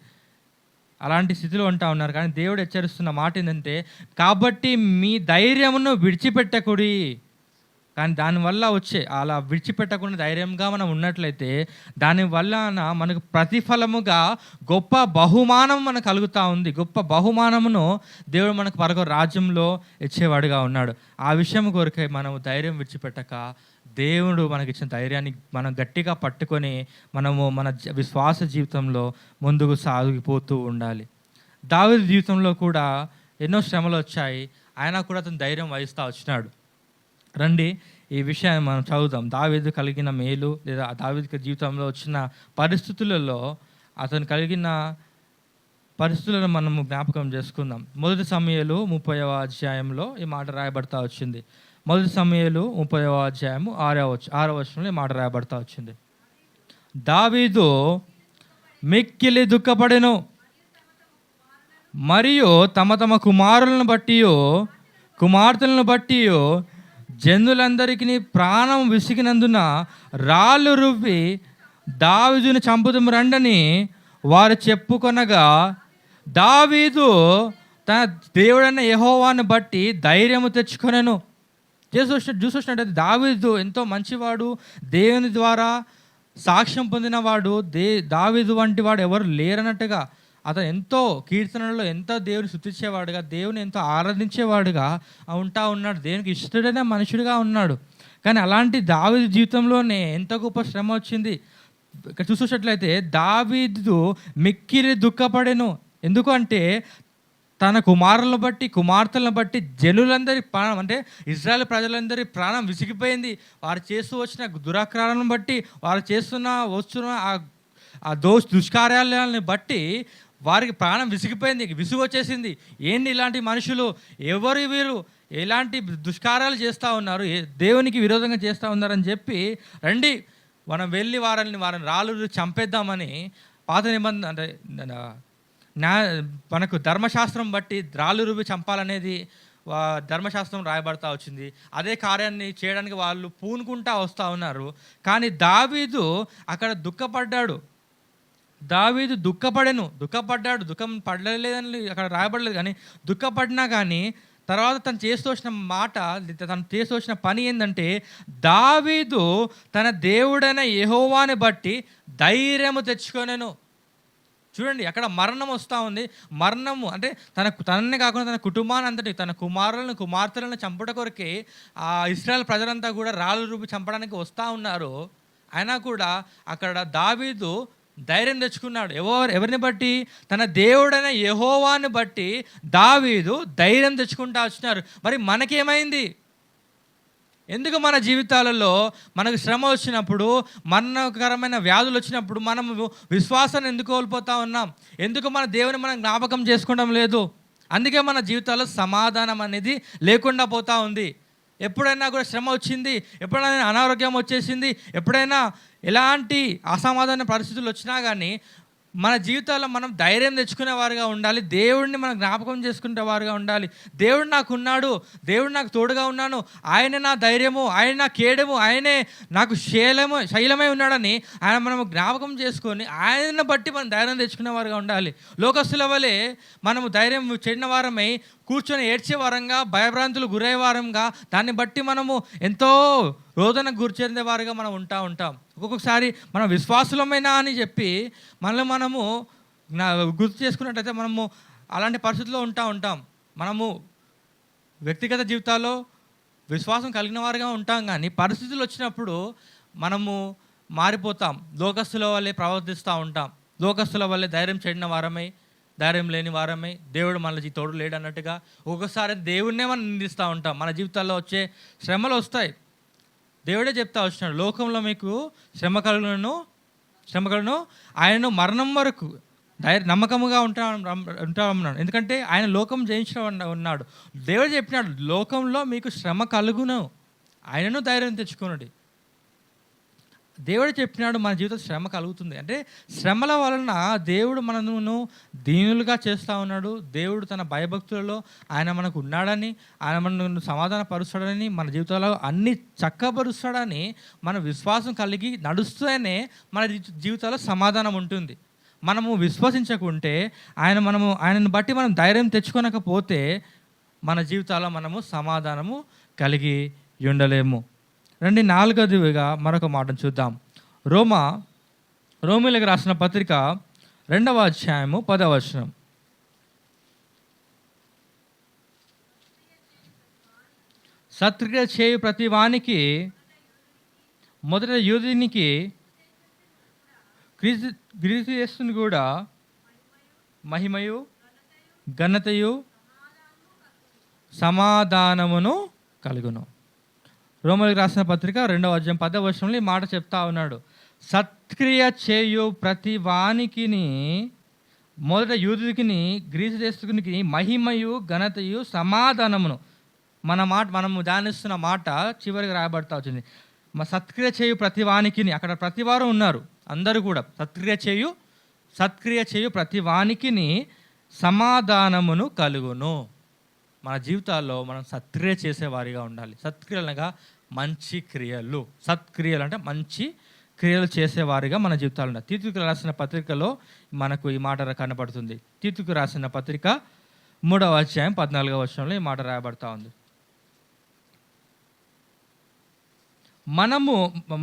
అలాంటి స్థితిలో ఉంటా ఉన్నారు. కానీ దేవుడు హెచ్చరిస్తున్న మాట ఏంటంటే, కాబట్టి మీ ధైర్యమును విడిచిపెట్టకుడి. కానీ దానివల్ల వచ్చే అలా విడిచిపెట్టకుండా ధైర్యంగా మనం ఉన్నట్లయితే దానివల్ల మనకు ప్రతిఫలముగా గొప్ప బహుమానం మనకు కలుగుతూ ఉంది. గొప్ప బహుమానమును దేవుడు మనకు పరగ రాజ్యంలో ఇచ్చేవాడుగా ఉన్నాడు. ఆ విషయం కొరకై మనం ధైర్యం విడిచిపెట్టక దేవుడు మనకిచ్చిన ధైర్యాన్ని మనం గట్టిగా పట్టుకొని మనము మన విశ్వాస జీవితంలో ముందుకు సాగిపోతూ ఉండాలి. దావీదు జీవితంలో కూడా ఎన్నో శ్రమలు వచ్చాయి, అయినా కూడా అతను ధైర్యం వహిస్తూ వచ్చినాడు. రండి, ఈ విషయాన్ని మనం చదువుదాం. దావీదు కలిగిన మేలు లేదా దావీదు జీవితంలో వచ్చిన పరిస్థితులలో అతను కలిగిన పరిస్థితులను మనము జ్ఞాపకం చేసుకుందాం. 1 సమూయేలు 30వ అధ్యాయంలో ఈ మాట రాయబడతా వచ్చింది. 1 సమూయేలు 30వ అధ్యాయము 6వ వచనంలో ఈ మాట రాయబడతా వచ్చింది. దావీదు మిక్కిలి దుఃఖపడెను, మరియు తమ తమ కుమారులను బట్టి కుమార్తెలను బట్టి జనులందరికీ ప్రాణం విసిగినందున రాళ్ళు రువ్వి దావీదును చంపుదుము రండని వారు చెప్పుకొనగా, దావీదు తన దేవుడైన యెహోవాను బట్టి ధైర్యము తెచ్చుకొనెను. చూసినట్టయితే దావీదు ఎంతో మంచివాడు, దేవుని ద్వారా సాక్ష్యం పొందినవాడు. దావీదు వంటి వాడు ఎవరు లేరన్నట్టుగా అతను ఎంతో కీర్తనలో ఎంతో దేవుని స్తుతించేవాడుగా, దేవుని ఎంతో ఆరాధించేవాడుగా ఉంటా ఉన్నాడు. దేవునికి ఇష్టడైన మనుషుడిగా ఉన్నాడు. కానీ అలాంటి దావీదు జీవితంలోనే ఎంత గొప్ప శ్రమ వచ్చింది. ఇక్కడ చూసినట్లయితే దావీదు మిక్కిలి దుఃఖపడెను. ఎందుకు అంటే తన కుమారులను బట్టి కుమార్తెలను బట్టి జనులందరి ప్రాణం, అంటే ఇజ్రాయెల్ ప్రజలందరి ప్రాణం విసిగిపోయింది. వారు చేస్తూ వచ్చిన దురాక్రమణను బట్టి, వారు వస్తున్న ఆ దుష్కార్యాలను బట్టి వారికి ప్రాణం విసిగిపోయింది, విసుగు వచ్చేసింది. ఏంటి ఇలాంటి మనుషులు, ఎవరు వీరు, ఎలాంటి దుష్కార్యాలు చేస్తూ ఉన్నారు, దేవునికి విరోధంగా చేస్తూ ఉన్నారని చెప్పి, రండి మనం వెళ్ళి వారిని రాళ్ళు చంపేద్దామని పాత నిబంధన అంటే మనకు ధర్మశాస్త్రం బట్టి రాళ్ళు రువి చంపాలనేది ధర్మశాస్త్రం రాయబడతా వచ్చింది. అదే కార్యాన్ని చేయడానికి వాళ్ళు పూనుకుంటా వస్తూ ఉన్నారు. కానీ దావీదు అక్కడ దుఃఖపడ్డాడు. దావీదు దుఃఖపడ్డాడు. దుఃఖం పడలేదని అక్కడ రాయబడలేదు. కానీ దుఃఖపడినా కానీ తర్వాత తను చేస్తూ వచ్చిన మాట, తను చేస్తూ వచ్చిన పని ఏంటంటే, దావీదు తన దేవుడైన యెహోవాని బట్టి ధైర్యము తెచ్చుకొనెను. చూడండి, అక్కడ మరణం వస్తూ ఉంది. మరణము అంటే తననే కాకుండా తన కుటుంబాన్ని అంతటి, తన కుమారులను కుమార్తెలను చంపట కొరకే ఆ ఇశ్రాయేల్ ప్రజలంతా కూడా రాళ్ళు రూపి చంపడానికి వస్తూ ఉన్నారు. అయినా కూడా అక్కడ దావీదు ధైర్యం తెచ్చుకున్నాడు. ఎవరిని బట్టి? తన దేవుడైన యెహోవాని బట్టి దావీదు ధైర్యం తెచ్చుకుంటూ వచ్చినారు. మరి మనకేమైంది? ఎందుకు మన జీవితాలలో మనకు శ్రమ వచ్చినప్పుడు, మరణకరమైన వ్యాధులు వచ్చినప్పుడు మనము విశ్వాసాన్ని ఎందుకు కోల్పోతూ ఉన్నాం? ఎందుకు మన దేవుని మనం జ్ఞాపకం చేసుకోవడం లేదు? అందుకే మన జీవితాల్లో సమాధానం అనేది లేకుండా పోతూ ఉంది. ఎప్పుడైనా కూడా శ్రమ వచ్చింది, ఎప్పుడైనా అనారోగ్యం వచ్చేసింది, ఎప్పుడైనా ఎలాంటి అసమాధాన పరిస్థితులు వచ్చినా కానీ మన జీవితాల్లో మనం ధైర్యం తెచ్చుకునే వారుగా ఉండాలి. దేవుడిని మనం జ్ఞాపకం చేసుకునే వారుగా ఉండాలి. దేవుడు నాకు ఉన్నాడు, దేవుడు నాకు తోడుగా ఉన్నాను, ఆయన నా ధైర్యము, ఆయన నా కేడము, ఆయనే నాకు శైలమై ఉన్నాడని ఆయన మనం జ్ఞాపకం చేసుకొని ఆయనను బట్టి మనం ధైర్యం తెచ్చుకునే వారుగా ఉండాలి. లోకస్తుల వలె మనము ధైర్యం చెడిన వారమై కూర్చొని ఏడ్చే వారంగా, భయభ్రాంతులు గురయ్యే వారంగా, దాన్ని బట్టి మనము ఎంతో రోదనకు గురిచేందే వారుగా మనం ఉంటాం. ఒక్కొక్కసారి మనం విశ్వాసులమైనా అని చెప్పి మనము గుర్తు చేసుకున్నట్టయితే మనము అలాంటి పరిస్థితుల్లో ఉంటాం. మనము వ్యక్తిగత జీవితాల్లో విశ్వాసం కలిగిన వారుగా ఉంటాం, కానీ పరిస్థితులు వచ్చినప్పుడు మనము మారిపోతాం. లోకస్తుల వల్లే ప్రవర్తిస్తూ ఉంటాం. లోకస్తుల వల్లే ధైర్యం చెడిన వారమై, ధైర్యం లేని వారమై, దేవుడు మనకి తోడు లేడు అన్నట్టుగా ఒక్కొక్కసారి దేవుడినే మనం నిందిస్తూ ఉంటాం. మన జీవితాల్లో వచ్చే శ్రమలు వస్తాయి. దేవుడే చెప్తా వచ్చినాడు, లోకంలో మీకు శ్రమ కలుగును, ఆయనను మరణం వరకు నమ్మకముగా ఉంటామన్నాడు. ఎందుకంటే ఆయన లోకం జయించిన ఉన్నాడు. దేవుడు చెప్పినాడు, లోకంలో మీకు శ్రమ కలుగును, ఆయనను ధైర్యం తెచ్చుకోనండి. దేవుడు చెప్పినాడు మన జీవితంలో శ్రమ కలుగుతుంది. అంటే శ్రమల వలన దేవుడు మనను దీనులుగా చేస్తూ ఉన్నాడు. దేవుడు తన భయభక్తులలో ఆయన మనకు ఉన్నాడని, ఆయన మనను సమాధానపరుస్తాడని, మన జీవితంలో అన్ని చక్కపరుస్తాడని మన విశ్వాసం కలిగి నడుస్తూనే మన జీవితంలో సమాధానం ఉంటుంది. మనము విశ్వసించకుంటే ఆయనను బట్టి మనం ధైర్యం తెచ్చుకోనకపోతే మన జీవితాల్లో మనము సమాధానము కలిగి ఉండలేము. రండి, 4వదిగా మరొక మాటను చూద్దాం. రోమీలకు రాసిన పత్రిక 2వ అధ్యాయము 10వ వచనం. సత్క్రియ చేయు ప్రతి వానికి మొదట యూదునికి క్రీస్తుని కూడా మహిమయు ఘనతయు సమాధానమును కలుగును. రోమీలకు రాసిన పత్రిక 2వ అధ్యాయం 10వ వచనంలో ఈ మాట చెప్తా ఉన్నాడు. సత్క్రియ చేయు ప్రతి వానికి మొదట యూదునికి గ్రీసు దేశకునికి మహిమయు ఘనతయు సమాధానమును. మనము ధ్యానిస్తున్న మాట చివరికి రాయబడతా వచ్చింది. సత్క్రియ చేయు ప్రతి వానికి, అక్కడ ప్రతివారు ఉన్నారు, అందరూ కూడా సత్క్రియ చేయు ప్రతి వానికి సమాధానమును కలుగును. మన జీవితాల్లో మనం సత్క్రియ చేసేవారిగా ఉండాలి. సత్క్రియలు అనగా మంచి క్రియలు. సత్క్రియలు అంటే మంచి క్రియలు చేసేవారిగా మన జీవితాలు ఉండాలి. తీతుకు రాసిన పత్రికలో మనకు ఈ మాట కనపడుతుంది. తీతుకు రాసిన పత్రిక 3వ అధ్యాయం 14వ వచనంలో ఈ మాట రాయబడతా ఉంది.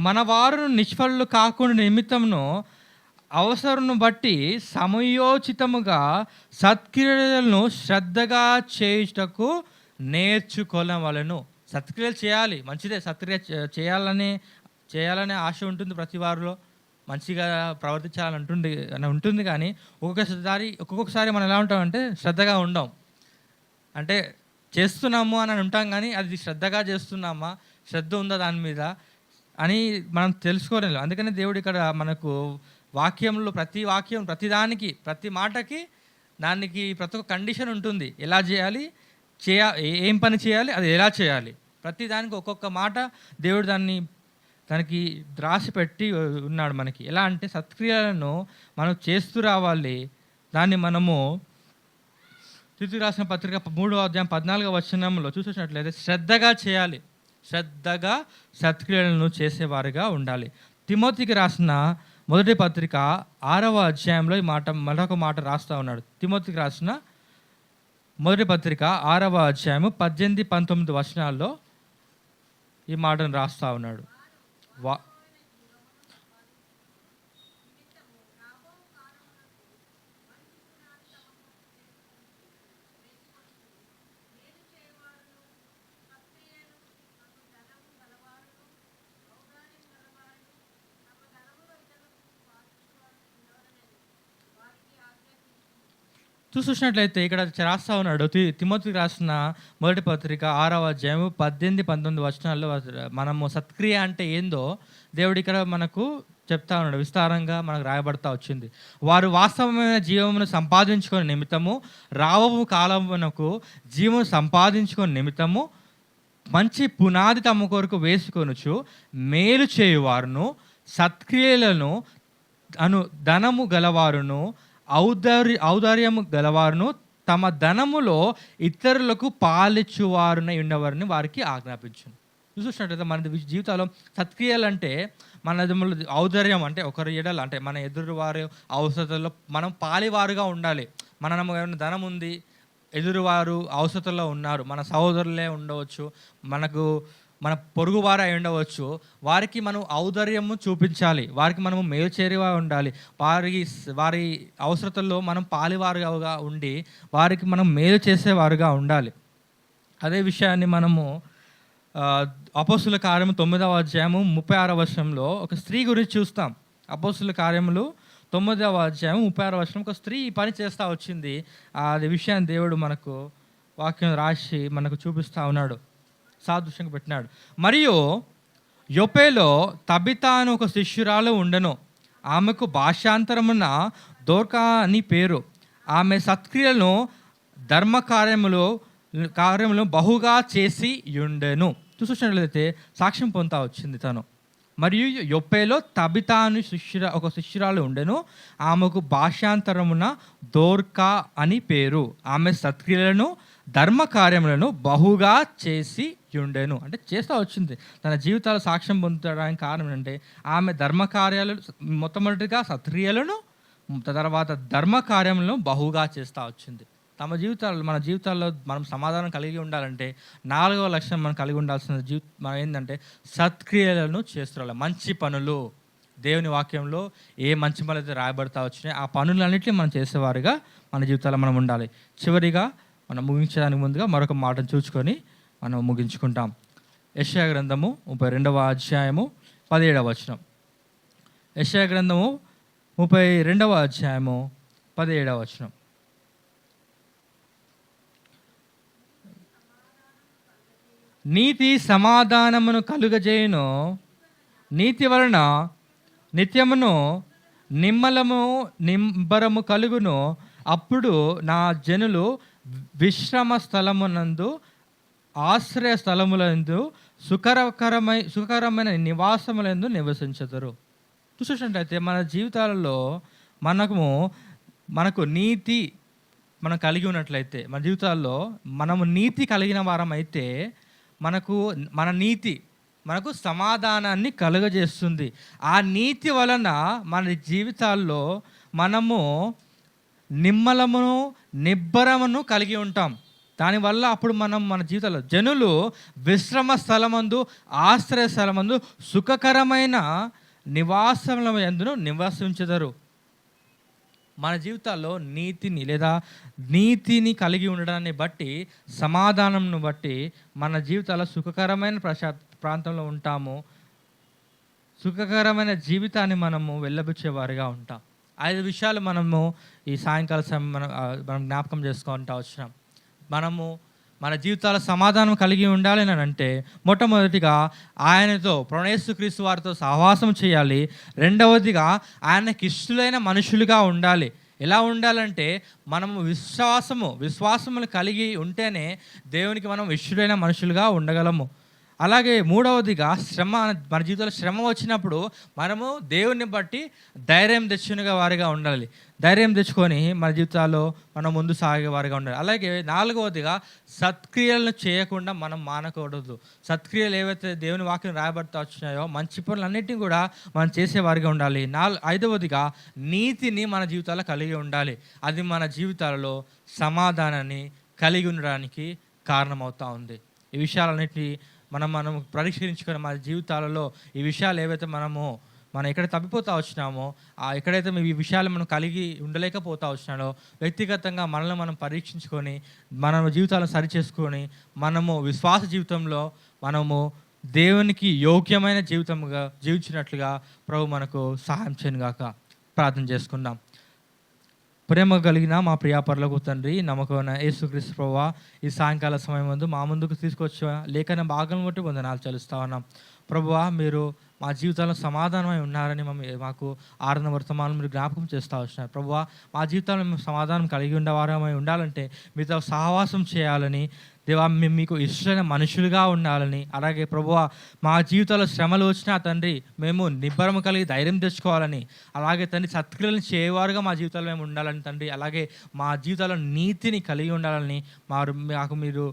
మన వారు నిష్ఫలు కాకుండా నిమిత్తమును అవసరమును బట్టి సమయోచితముగా సత్క్రియలను శ్రద్ధగా చేయుటకు నేర్చుకోవలెను. సత్క్రియలు చేయాలి, మంచిదే. సత్క్రియ చేయాలనే ఆశ ఉంటుంది ప్రతి వారిలో, మంచిగా ప్రవర్తించాలని ఉంటుంది. కానీ ఒక్కొక్కసారి మనం ఎలా ఉంటామంటే శ్రద్ధగా ఉండం. అంటే చేస్తున్నాము అని ఉంటాం, కానీ అది శ్రద్ధగా చేస్తున్నామా, శ్రద్ధ ఉందా దాని మీద అని మనం తెలుసుకోలేదు. అందుకని దేవుడు ఇక్కడ మనకు వాక్యంలో ప్రతిదానికి, ప్రతి మాటకి ప్రతి ఒక్క కండిషన్ ఉంటుంది. ఎలా చేయాలి, ఏం పని చేయాలి, అది ఎలా చేయాలి, ప్రతి దానికి ఒక్కొక్క మాట దేవుడు దానికి రాసి పెట్టి ఉన్నాడు మనకి. ఎలా అంటే సత్క్రియలను మనం చేస్తూ రావాలి. దాన్ని మనము తీతుకు రాసిన పత్రిక 3వ అధ్యాయం 14వ వచనంలో చూసినట్లయితే శ్రద్ధగా చేయాలి, శ్రద్ధగా సత్క్రియలను చేసేవారుగా ఉండాలి. తిమోతికి రాసిన మొదటి పత్రిక 6వ అధ్యాయంలో ఈ మాట మరొక మాట రాస్తూ ఉన్నాడు. తిమోతికి రాసిన మొదటి పత్రిక 6వ అధ్యాయము 18-19 వచనాల్లో ఈ మాటను రాస్తూ ఉన్నాడు. చూసినట్లయితే ఇక్కడ రాస్తా ఉన్నాడు. తిమోతికి రాసిన మొదటి పత్రిక 6వ అధ్యాయము 18-19 వచనాల్లో మనము సత్క్రియ అంటే ఏందో దేవుడు ఇక్కడ మనకు చెప్తా ఉన్నాడు. విస్తారంగా మనకు రాయబడతా వచ్చింది. వారు వాస్తవమైన జీవమును సంపాదించుకునే నిమిత్తము, రాబో కాలమునకు జీవము సంపాదించుకునే నిమిత్తము మంచి పునాది తమ కొరకు వేసుకొనుచు మేలు చేయువారును సత్క్రియలను అను ధనము గలవారును ఔదార్యము గలవారును తమ ధనములో ఇతరులకు పాలిచ్చువారునై ఉండవారిని వారికి ఆజ్ఞాపించును. చూసినట్టయితే మన జీవితాల్లో సత్క్రియలు అంటే మన ఔదార్యం అంటే ఒకరి ఎడల అంటే మన ఎదురు వారి అవసరాల్లో మనం పాలివారుగా ఉండాలి. ఏమైనా ధనం ఉంది, ఎదురువారు అవసరాల్లో ఉన్నారు, మన సహోదరులే ఉండవచ్చు, మన పొరుగువారు అయి ఉండవచ్చు, వారికి మనం ఔదార్యము చూపించాలి, వారికి మనము మేలుచేరిగా ఉండాలి, వారి అవసరతల్లో మనం పాలివారుగా ఉండి వారికి మనం మేలు చేసేవారుగా ఉండాలి. అదే విషయాన్ని మనము అపోస్తుల కార్యము 9వ అధ్యాయము 36వ వచనంలో ఒక స్త్రీ గురించి చూస్తాం. అపోస్తుల కార్యములు 9వ అధ్యాయం 36వ వచనం, ఒక స్త్రీ ఈ పని చేస్తూ వచ్చింది. అది విషయాన్ని దేవుడు మనకు వాక్యం రాసి మనకు చూపిస్తూ ఉన్నాడు, సాదృశ్యంగా పెట్టినాడు. మరియు యొప్పేలో తబితా అని ఒక శిష్యురాలు ఉండెను. ఆమెకు భాషాంతరమున దోర్కా అని పేరు. ఆమె సత్క్రియలను ధర్మ కార్యములు బహుగా చేసి ఉండెను. చూసినట్లయితే సాక్ష్యం పొందుతా వచ్చింది తను. మరియు యొప్పేలో తబితా అని ఒక శిష్యురాలు ఉండెను. ఆమెకు భాషాంతరమున దోర్కా అని పేరు. ఆమె సత్క్రియలను ధర్మ కార్యములను బహుగా చేసి ఉండెను. అంటే చేస్తూ వచ్చింది. తన జీవితాలు సాక్ష్యం పొందడానికి కారణం ఏంటంటే ఆమె ధర్మకార్యాలు మొట్టమొదటిగా సత్క్రియలను, తర్వాత ధర్మ కార్యములను బహుగా చేస్తూ వచ్చింది. మన జీవితాల్లో మనం సమాధానం కలిగి ఉండాలంటే 4వ లక్షణం మనం కలిగి ఉండాల్సిన మనం ఏంటంటే సత్క్రియలను చేస్తున్నాం. మంచి పనులు, దేవుని వాక్యంలో ఏ మంచి పనులు అయితే రాయబడతా వచ్చినాయి ఆ పనులన్నింటినీ మనం చేసేవారుగా మన జీవితాల్లో మనం ఉండాలి. చివరిగా మనం ముగించడానికి ముందుగా మరొక మాటను చూసుకొని మనం ముగించుకుంటాం. యెషయా గ్రంథము 32వ అధ్యాయము 17వ వచనం. యెషయా గ్రంథము 32వ అధ్యాయము 17వ వచనం. నీతి సమాధానమును కలుగజేయును, నీతి వలన నిత్యమును నింబరము కలుగును. అప్పుడు నా జనులు విశ్రమ స్థలమునందు, ఆశ్రయ స్థలములందు, సుఖకరమైన నివాసములందు నివసించుదురు. చూసినట్లయితే మన జీవితాలలో మనకు నీతి మనం కలిగి ఉన్నట్లయితే, మన జీవితాల్లో మనము నీతి కలిగిన వారం అయితే మన నీతి మనకు సమాధానాన్ని కలుగజేస్తుంది. ఆ నీతి వలన మన జీవితాల్లో మనము నిబ్బరమును కలిగి ఉంటాం. దానివల్ల అప్పుడు మన జీవితంలో జనులు విశ్రమ స్థలమందు, ఆశ్రయ స్థలమందు, సుఖకరమైన నివాసముల యందును నివసించెదరు. మన జీవితాల్లో నీతిని కలిగి ఉండడాన్ని బట్టి, సమాధానంను బట్టి మన జీవితాల్లో సుఖకరమైన ప్రాంతంలో ఉంటాము. సుఖకరమైన జీవితాన్ని మనము వెళ్ళబుచ్చేవారిగా ఉంటాం. 5 విషయాలు మనము ఈ సాయంకాల సమయం మనం జ్ఞాపకం చేసుకుంటూ వచ్చినాం. మన జీవితాల సమాధానం కలిగి ఉండాలి అని అంటే మొట్టమొదటిగా ఆయనతో యేసుక్రీస్తు వారితో సహవాసం చేయాలి. రెండవదిగా ఆయనకి ఇష్టలైన మనుషులుగా ఉండాలి. ఎలా ఉండాలంటే మనము విశ్వాసములు కలిగి ఉంటేనే దేవునికి మనం ఇష్టలైన మనుషులుగా ఉండగలము. అలాగే మూడవదిగా మన జీవితంలో శ్రమ వచ్చినప్పుడు మనము దేవుని బట్టి ధైర్యం తెచ్చుకునే వారిగా ఉండాలి. ధైర్యం తెచ్చుకొని మన జీవితాల్లో మనం ముందు సాగే వారిగా ఉండాలి. అలాగే 4వదిగా సత్క్రియలను చేయకుండా మనం మానకూడదు. సత్క్రియలు ఏవైతే దేవుని వాక్యం రాయబడతా వచ్చినాయో మంచి పనులన్నింటినీ కూడా మనం చేసేవారిగా ఉండాలి. 5వదిగా నీతిని మన జీవితాల్లో కలిగి ఉండాలి. అది మన జీవితాలలో సమాధానాన్ని కలిగి ఉండడానికి కారణమవుతా ఉంది. ఈ విషయాలన్నింటినీ మనం పరిష్కరించుకొని మన జీవితాలలో ఈ విషయాలు ఏవైతే మనం ఎక్కడ తప్పిపోతా వచ్చినామో, ఎక్కడైతే ఈ విషయాలు మనం కలిగి ఉండలేకపోతా వచ్చినాడో వ్యక్తిగతంగా మనల్ని మనం పరీక్షించుకొని మన జీవితాలను సరిచేసుకొని మనము విశ్వాస జీవితంలో మనము దేవునికి యోగ్యమైన జీవితంగా జీవించినట్లుగా ప్రభు మనకు సహాయం చేయను గాక. ప్రార్థన చేసుకుందాం. ప్రేమ కలిగిన మా ప్రియాపరలకు తండ్రి, నమ్మకమైన యేసుక్రీస్తు ప్రభువా, ఈ సాయంకాల సమయం ముందు మా ముందుకు తీసుకొచ్చా లేఖన భాగం బట్టి వందనాలు చెల్లిస్తా ఉన్నాం. ప్రభువా, మీరు మా జీవితంలో సమాధానమై ఉన్నారని మాకు ఆరాధన వర్తమానం మీరు జ్ఞాపకం చేస్తూ వచ్చినారు. ప్రభువా, మా జీవితంలో మేము సమాధానం కలిగి ఉండేవారమై ఉండాలంటే మీతో సహవాసం చేయాలని, దేవా మేము మీకు ఇష్టమైన మనుషులుగా ఉండాలని, అలాగే ప్రభువా మా జీవితంలో శ్రమలు వచ్చినా తండ్రి మేము నిబ్బరము కలిగి ధైర్యం తెచ్చుకోవాలని, అలాగే తండ్రి సత్క్రియలను చేయవారుగా మా జీవితాల్లో మేము ఉండాలని తండ్రి, అలాగే మా జీవితాల్లో నీతిని కలిగి ఉండాలని మాకు మీరు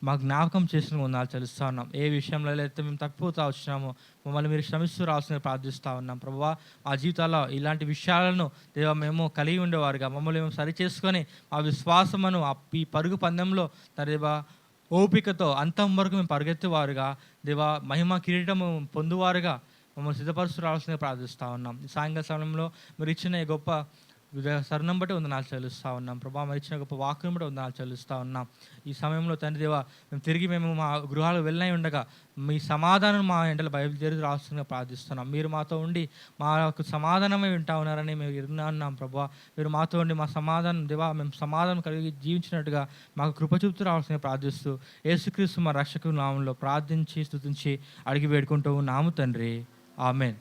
మా జ్ఞాపకం చేసిన వందనాలు చెల్లిస్తూ ఉన్నాం. ఏ విషయంలో అయితే మేము తప్పిపోతూ వచ్చినామో మమ్మల్ని మీరు శ్రమిస్తూ రావాల్సిన ప్రార్థిస్తూ ఉన్నాం. ప్రభువా మా జీవితాల్లో ఇలాంటి విషయాలను దేవా మేము కలిగి ఉండేవారుగా, మమ్మల్ని మేము సరి చేసుకొని మా విశ్వాసమును ఈ పరుగు పందెంలో దేవా ఓపికతో అంతం వరకు మేము పరిగెత్తేవారుగా, దేవా మహిమ కిరీటము పొందువారుగా మమ్మల్ని సిద్ధపరుస్తూ రావాల్సిందిగా ప్రార్థిస్తూ ఉన్నాం. ఈ సాయంకాల సమయంలో మీరు ఇచ్చిన ఈ గొప్ప సరణం బట్టి వందనాలు చెల్లిస్తూ ఉన్నాం. ప్రభా మరి ఇచ్చిన గొప్ప వాక్యం బట్టి వందనాలు చెల్లిస్తూ ఉన్నాం. ఈ సమయంలో తండ్రి దేవా మేము మా గృహాలు వెళ్ళినై ఉండగా మీ సమాధానం మా ఎండలు బయలుదేరి రాస్తుందిగా ప్రార్థిస్తున్నాం. మీరు మాతో ఉండి మా యొక్క సమాధానమే వింటా ఉన్నారని మేము విన్నాం. ప్రభా మీరు మాతో ఉండి మా సమాధానం దేవా మేము సమాధానం కలిగి జీవించినట్టుగా మాకు కృప చూపుతూ రావాల్సిందిగా ప్రార్థిస్తూ యేసుక్రీస్తు మా రక్షకుని నామంలో ప్రార్థించి స్తుతించి అడిగి వేడుకుంటూ ఉన్నాము తండ్రి. ఆమేన్.